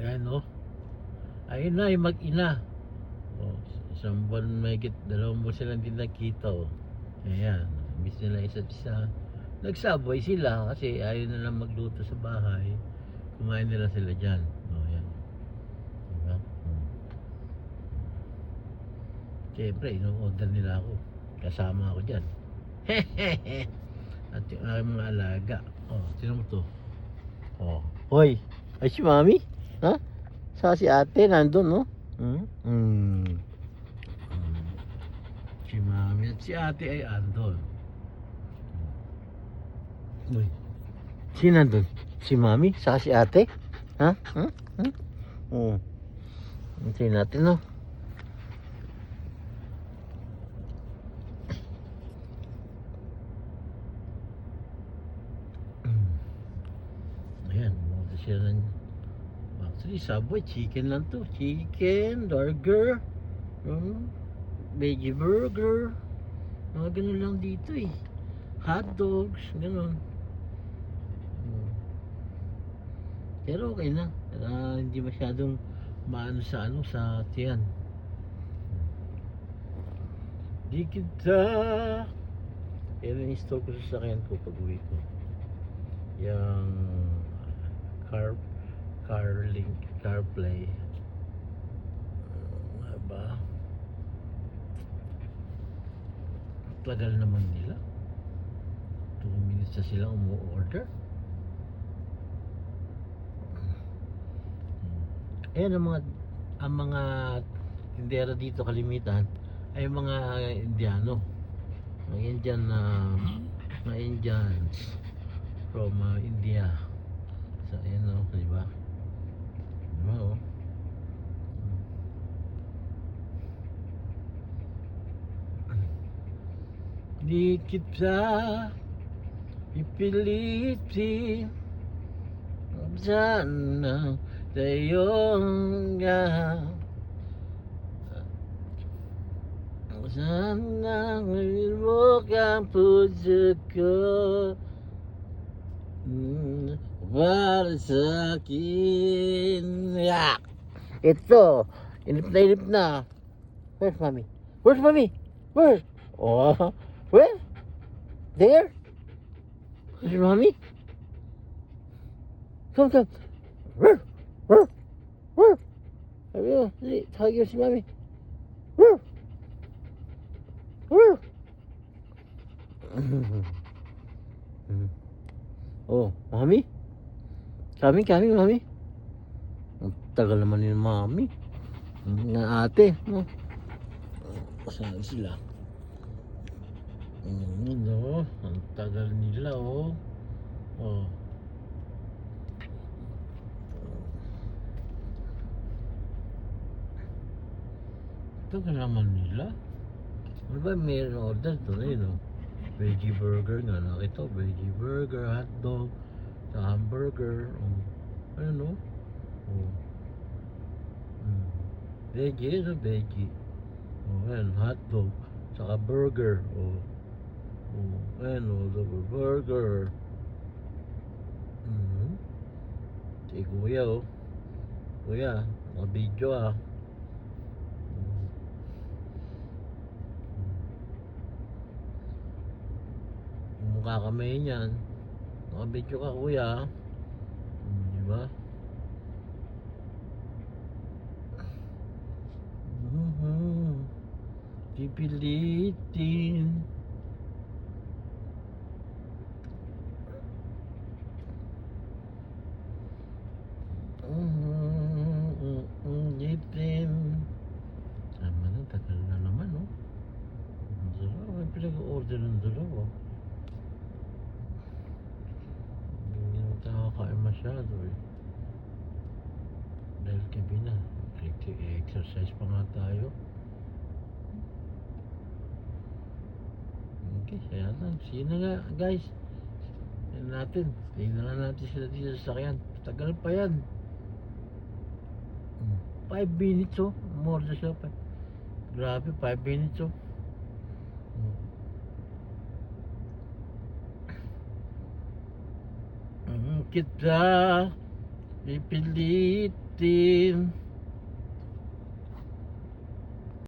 Ayan o. Ayun na yung mag-ina. Isang buwan mahigit, 2 buwan silang hindi nakita o. Ayan, miss nila isa't isa. Nagsabay sila kasi ayaw na lang magluto sa bahay. Kumain nila sila dyan. Ayan. Diba? Siyempre, ino-order nila ako. Kasama ako dyan. At yung aking mga alaga. Sino mo to? Hoy, ay si Mami? Ha? Sa si ate, nandun, no? Si Mami at si ate ay andun. Uy, si nandun? Si Mami? Sa si ate? Ha? Hintayin natin, no? Ayan, mga siya lang. Actually, Subway, chicken lang to. Chicken, burger, veggie burger. Mga ganun lang dito eh. Hot dogs, ganun. Pero okay na. Hindi masyadong maano sa sa tiyan. Di kita. Yan ang install ko sa sakyan ko pag uwi ko. Yung CarPlay. Ba? Tagal naman nila. 2 minutes na sila umu-order. Ayan ang mga tindera dito kalimitan ay mga Indiano. Mga Indian mga Indians from India. So ayan di ba? Diba Di kita ipilitin sana sa'yong sana mo kang puso ko para sa akin. Ito, inip na. Where's Mommy? Where's Mommy? Where? Where? There? Where's Mommy? Come. Where? Sabi mo, tawag yun si Mommy. Where? Mommy? Coming, Mommy? Ang tagal naman yung Mommy. Na ate, no? Saan sila? Ang tagal nila, tagal naman nila. Ano ba mayroon order doon veggie burger nga nakita, veggie burger, hotdog, sa hamburger, veggie, veggie. Ayan, hotdog, saka burger, double burger. Si Kuya, Kuya, naka-video mukha kamay niyan, naka-video ka Kuya, diba? Pipilitin Ipin. Tama na, tagal na naman may pinag-order ng dalawa. Hindi naman nakakain masyado dahil gabi na. Exercise pa nga tayo. Okay, kaya lang. See na nga guys. Tingnan natin sila dito sa sakyan. Tagal pa yan. 5 minutes more na siya. Grabe, 5 minutes kita pipilitin